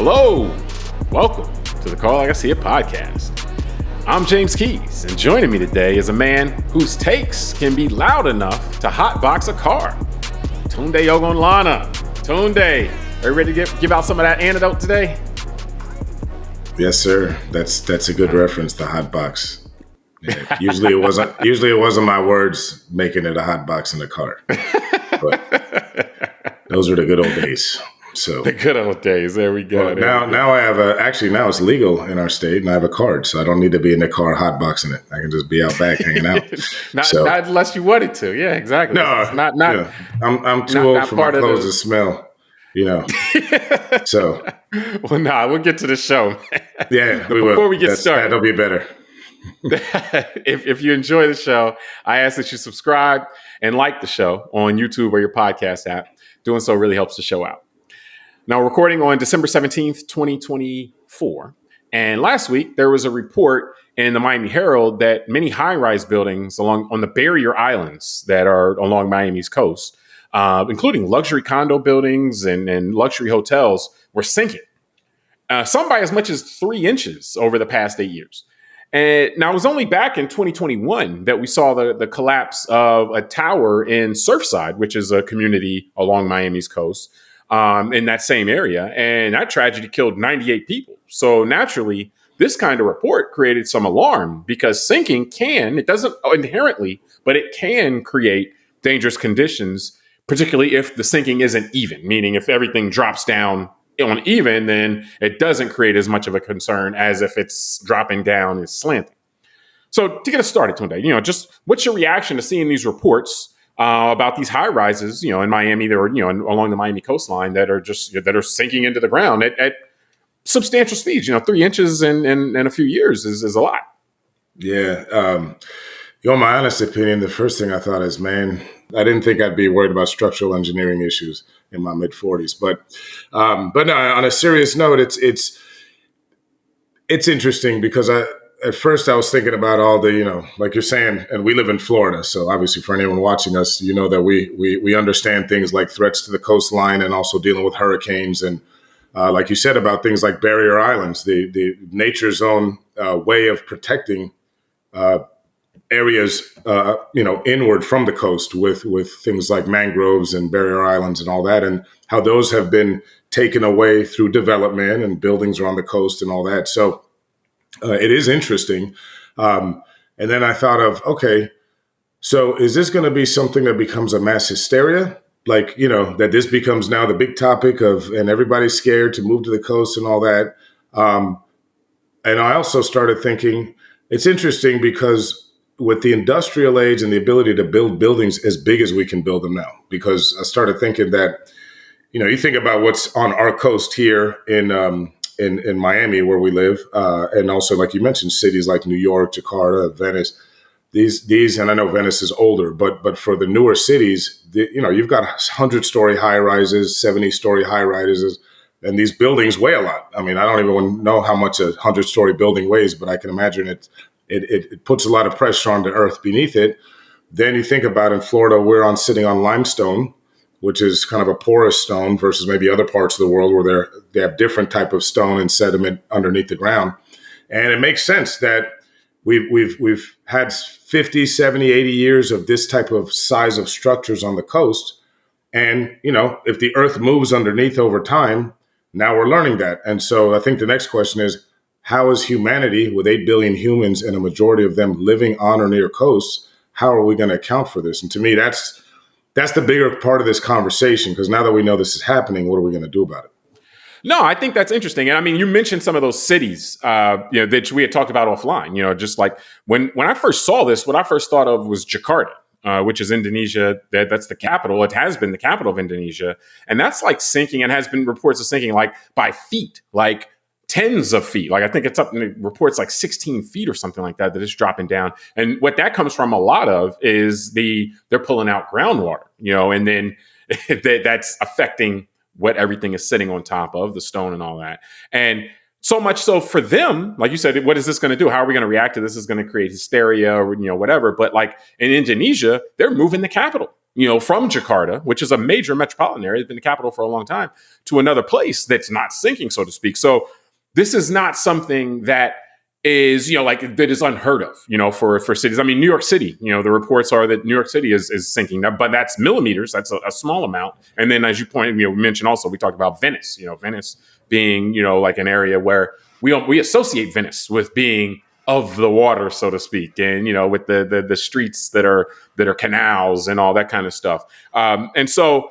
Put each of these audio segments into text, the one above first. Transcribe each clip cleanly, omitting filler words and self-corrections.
Hello, welcome to the Call Like I See It podcast. I'm James Keys, and joining me today is a man whose takes can be loud enough to hotbox a car. Tunde Ogunlana. Tunde, are you ready to give out some of that antidote today? Yes, sir. That's a good reference, the hot box. Yeah, usually it wasn't my words making it a hot box in the car. But those were the good old days. So the good old days. There we go. Well, now I have now it's legal in our state, and I have a card, so I don't need to be in the car hotboxing it. I can just be out back hanging out. not unless you wanted to. Yeah, exactly. No, not. Yeah. I'm too old for my clothes to smell. You know. So. Well, we'll get to the show. Yeah, we will. Before we get started, that'll be better. If you enjoy the show, I ask that you subscribe and like the show on YouTube or your podcast app. Doing so really helps the show out. Now, we're recording on December 17th, 2024. And last week, there was a report in the Miami Herald that many high-rise buildings on the barrier islands that are along Miami's coast, including luxury condo buildings and luxury hotels, were sinking. Some by as much as 3 inches over the past 8 years. And now it was only back in 2021 that we saw the collapse of a tower in Surfside, which is a community along Miami's coast, in that same area. And that tragedy killed 98 people. So naturally, this kind of report created some alarm because sinking it doesn't inherently, but it can create dangerous conditions, particularly if the sinking isn't even, meaning if everything drops down uneven, then it doesn't create as much of a concern as if it's dropping down and slanting. So to get us started, Tunde, just what's your reaction to seeing these reports about these high rises, in Miami, or along the Miami coastline that are sinking into the ground at substantial speeds? 3 inches in a few years is a lot. Yeah. My honest opinion, the first thing I thought is, man, I didn't think I'd be worried about structural engineering issues in my mid 40s, but no, on a serious note, it's interesting because at first I was thinking about all the, like you're saying, and we live in Florida. So obviously for anyone watching us, that we understand things like threats to the coastline and also dealing with hurricanes. And like you said about things like barrier islands, the nature's own way of protecting areas, inward from the coast with things like mangroves and barrier islands and all that, and how those have been taken away through development and buildings are on the coast and all that. So it is interesting. And then I thought of, okay, so is this going to be something that becomes a mass hysteria? Like, that this becomes now the big topic and everybody's scared to move to the coast and all that. And I also started thinking, it's interesting because with the industrial age and the ability to build buildings as big as we can build them now, because I started thinking that, you think about what's on our coast here in Miami where we live, and also, like you mentioned, cities like New York, Jakarta, Venice. These, and I know Venice is older, but for the newer cities, you've got 100-story high rises, 70-story high rises, and these buildings weigh a lot. I mean, I don't even know how much a 100-story building weighs, but I can imagine it puts a lot of pressure on the earth beneath it. Then you think about in Florida, we're sitting on limestone, which is kind of a porous stone versus maybe other parts of the world where they have different type of stone and sediment underneath the ground. And it makes sense that we've had 50, 70, 80 years of this type of size of structures on the coast. And, if the earth moves underneath over time, now we're learning that. And so I think the next question is, how is humanity, with 8 billion humans and a majority of them living on or near coasts, how are we going to account for this? And to me, that's the bigger part of this conversation, because now that we know this is happening, what are we going to do about it? No, I think that's interesting. And I mean, you mentioned some of those cities, that we had talked about offline, just like when I first saw this, what I first thought of was Jakarta, which is Indonesia. That's the capital. It has been the capital of Indonesia. And that's like sinking, and has been reports of sinking like by feet, like tens of feet. Like I think it's up in the reports like 16 feet or something like that is dropping down. And what that comes from a lot of is they're pulling out groundwater, and then that's affecting what everything is sitting on top of, the stone and all that. And So much so for them, like you said, what is this going to do? How are we going to react to this? Is going to create hysteria or, whatever. But like in Indonesia, they're moving the capital, from Jakarta, which is a major metropolitan area, it's been the capital for a long time, to another place that's not sinking, so to speak. So this is not something that is, that is unheard of, for cities. I mean, New York City, the reports are that New York City is sinking, but that's millimeters. That's a small amount. And then as you mentioned also, we talked about Venice, Venice being, like an area where we associate Venice with being of the water, so to speak, and, with the streets that are canals and all that kind of stuff. And so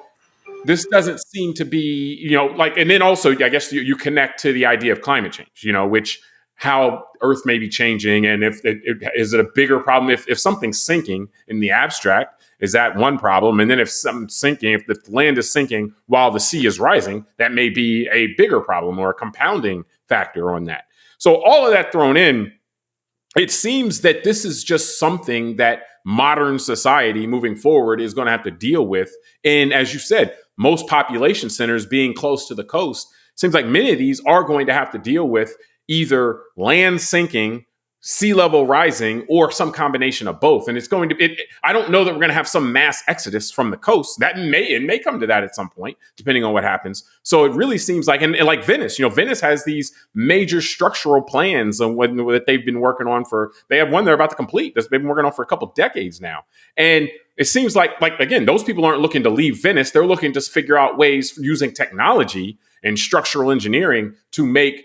this doesn't seem to be, and then also, I guess you connect to the idea of climate change, which how Earth may be changing. And is it a bigger problem if something's sinking in the abstract? Is that one problem? And then if something's sinking, if the land is sinking while the sea is rising, that may be a bigger problem or a compounding factor on that. So all of that thrown in, it seems that this is just something that modern society moving forward is going to have to deal with. And as you said, most population centers being close to the coast, seems like many of these are going to have to deal with either land sinking, sea level rising, or some combination of both. And it's going to, I don't know that we're going to have some mass exodus from the coast. It may come to that at some point, depending on what happens. So it really seems like, and like Venice, Venice has these major structural plans that they've been working on they have one they're about to complete. They've been working on for a couple decades now. And it seems like, again, those people aren't looking to leave Venice. They're looking to figure out ways using technology and structural engineering to make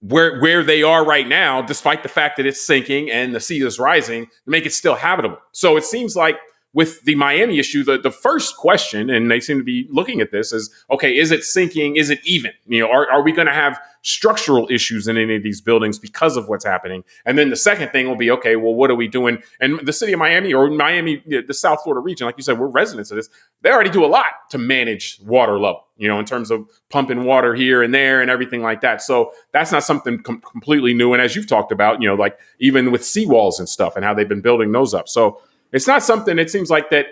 where they are right now, despite the fact that it's sinking and the sea is rising, to make it still habitable. So it seems like with the Miami issue, the first question, and they seem to be looking at this, is, okay, is it sinking? Is it even? Are we going to have structural issues in any of these buildings because of what's happening? And then the second thing will be, okay, well, what are we doing? And the city of Miami, or Miami, the South Florida region, like you said, we're residents of this. They already do a lot to manage water level, in terms of pumping water here and there and everything like that. So that's not something completely new. And as you've talked about, like even with seawalls and stuff and how they've been building those up. So it's not something, it seems like that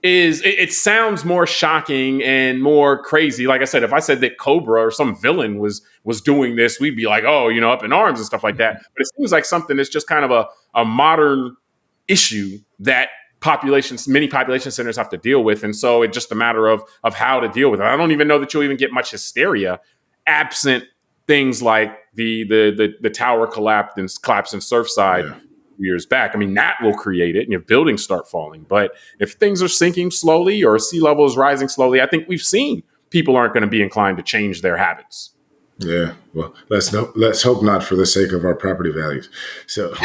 it sounds more shocking and more crazy. Like I said, if I said that Cobra or some villain was doing this, we'd be like, oh, up in arms and stuff like that. But it seems like something that's just kind of a modern issue that many population centers have to deal with. And so it's just a matter of how to deal with it. I don't even know that you'll even get much hysteria absent things like the tower collapsed in Surfside. Yeah. Years back. I mean, that will create it and if buildings start falling. But if things are sinking slowly or sea level is rising slowly, I think we've seen people aren't going to be inclined to change their habits. Yeah, well, let's hope not, for the sake of our property values. So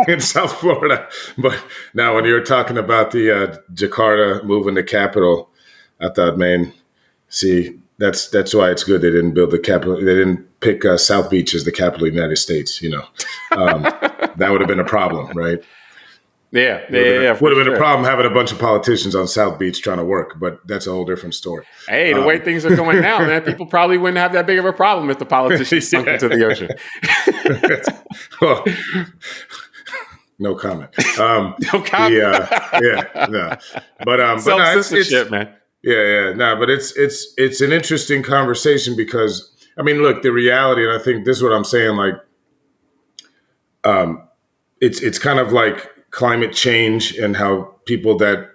in South Florida. But now when you're talking about the Jakarta moving the capital, I thought, man, see, that's why it's good they didn't build the capital. They didn't pick South Beach as the capital of the United States. That would have been a problem, right? Yeah. Would have been a problem having a bunch of politicians on South Beach trying to work, but that's a whole different story. Hey, the way things are going now, man, people probably wouldn't have that big of a problem if the politicians sunk into the ocean. Well, no comment. No comment. No. But self-censorship, man. Yeah. No, but it's an interesting conversation because, I mean, look, the reality, and I think this is what I'm saying, like, it's kind of like climate change and how people that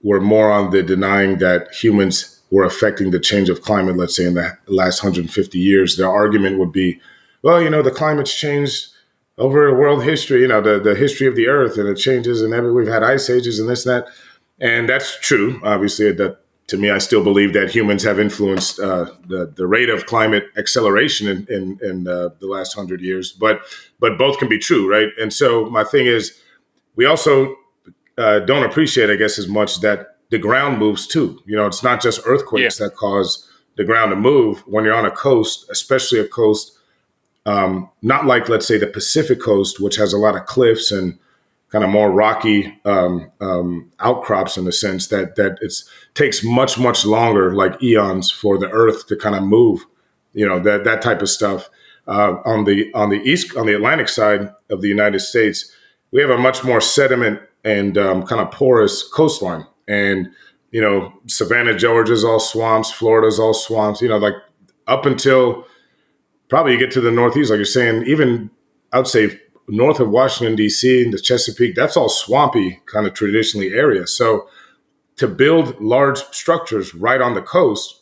were more on the denying that humans were affecting the change of climate, let's say in the last 150 years, their argument would be, well, the climate's changed over world history, the history of the earth, and it changes, and we've had ice ages and this and that. And that's true. Obviously, that to me, I still believe that humans have influenced the rate of climate acceleration in the last 100 years. But both can be true, right? And so my thing is, we also don't appreciate, I guess, as much that the ground moves too. It's not just earthquakes that cause the ground to move. When you're on a coast, especially a coast, not like, let's say, the Pacific coast, which has a lot of cliffs and kind of more rocky outcrops, in the sense that it takes much, much longer, like eons, for the earth to kind of move, that type of stuff. On the Atlantic side of the United States, we have a much more sediment and kind of porous coastline. And, Savannah, Georgia's all swamps, Florida's all swamps, like up until probably you get to the Northeast, like you're saying, even I would say north of Washington, D.C., and the Chesapeake, that's all swampy kind of traditionally area. So to build large structures right on the coast,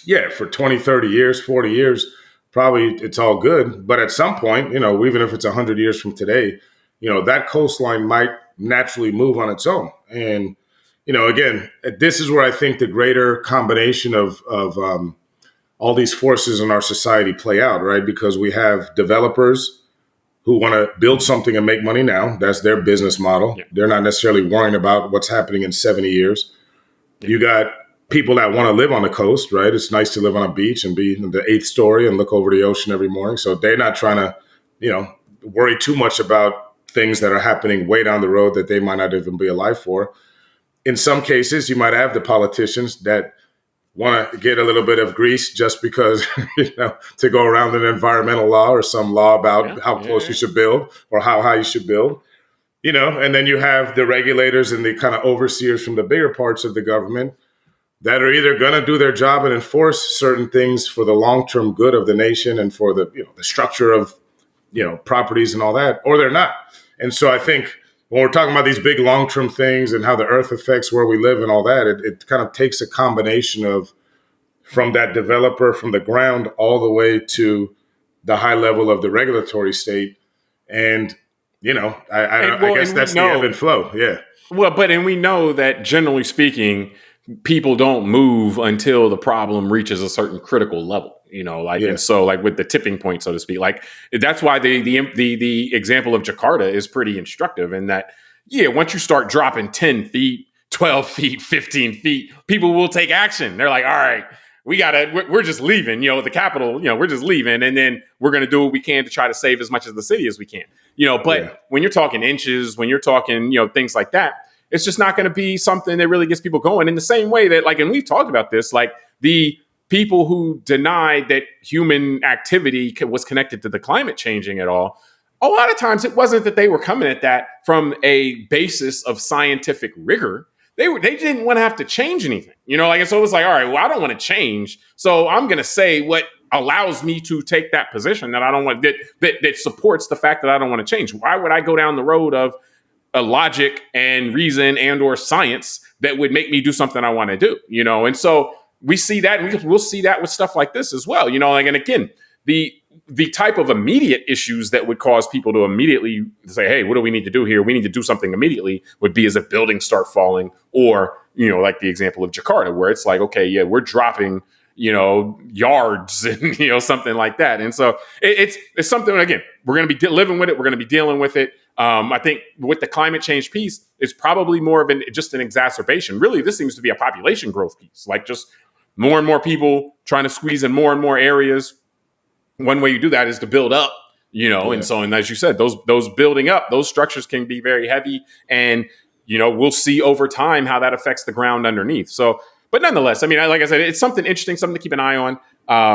yeah, for 20, 30 years, 40 years, probably it's all good. But at some point, even if it's 100 years from today, that coastline might naturally move on its own. And, again, this is where I think the greater combination of all these forces in our society play out, right? Because we have developers who want to build something and make money now. That's their business model. Yeah. They're not necessarily worrying about what's happening in 70 years. Yeah. You got people that want to live on the coast, right? It's nice to live on a beach and be in the 8th story and look over the ocean every morning. So they're not trying to, worry too much about things that are happening way down the road that they might not even be alive for. In some cases, you might have the politicians that want to get a little bit of grease just because, to go around an environmental law or some law about how close you should build or how high you should build, and then you have the regulators and the kind of overseers from the bigger parts of the government that are either going to do their job and enforce certain things for the long-term good of the nation and for the structure of, properties and all that, or they're not. And so I think when we're talking about these big long-term things and how the earth affects where we live and all that, it kind of takes a combination of from that developer, from the ground, all the way to the high level of the regulatory state. And, I guess that's the ebb and flow. Yeah. Well, and we know that generally speaking, people don't move until the problem reaches a certain critical level, and so like with the tipping point, so to speak, like that's why the example of Jakarta is pretty instructive in that, once you start dropping 10 feet, 12 feet, 15 feet, people will take action. They're like, all right, we're just leaving, the capital, we're just leaving. And then we're going to do what we can to try to save as much of the city as we can, but when you're talking inches, when you're talking, things like that, it's just not going to be something that really gets people going in the same way that, like, and we've talked about this, like the people who denied that human activity was connected to the climate changing at all. A lot of times it wasn't that they were coming at that from a basis of scientific rigor. They didn't want to have to change anything, and so it was like, all right, well, I don't want to change. So I'm going to say what allows me to take that position that I don't want, that supports the fact that I don't want to change. Why would I go down the road of a logic and reason and or science that would make me do something I want to do, And so we see that, and we'll see that with stuff like this as well, and again, the type of immediate issues that would cause people to immediately say, hey, what do we need to do here? We need to do something immediately would be as if buildings start falling or, like the example of Jakarta, where it's like, okay, yeah, we're dropping, yards and, something like that. And so it's something, again, we're going to be living with it. We're going to be dealing with it. I think with the climate change piece, it's probably more of just an exacerbation. Really, this seems to be a population growth piece, like just more and more people trying to squeeze in more and more areas. One way you do that is to build up, and so, and as you said, those building up, those structures can be very heavy, and, we'll see over time how that affects the ground underneath. So, but nonetheless, I mean, like I said, it's something interesting, something to keep an eye on.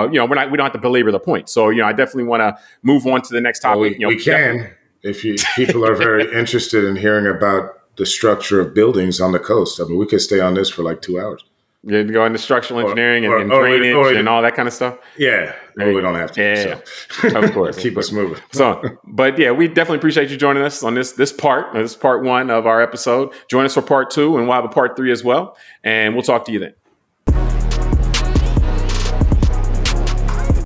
We don't have to belabor the point. So, I definitely want to move on to the next topic. Well, we can. If people are very interested in hearing about the structure of buildings on the coast, I mean, we could stay on this for like 2 hours. You go into structural engineering and drainage and all that kind of stuff. Yeah, we don't have to. Yeah, so. Of course. Keep us moving. So, but yeah, we definitely appreciate you joining us on this part one of our episode. Join us for part 2, and we'll have a part 3 as well. And we'll talk to you then.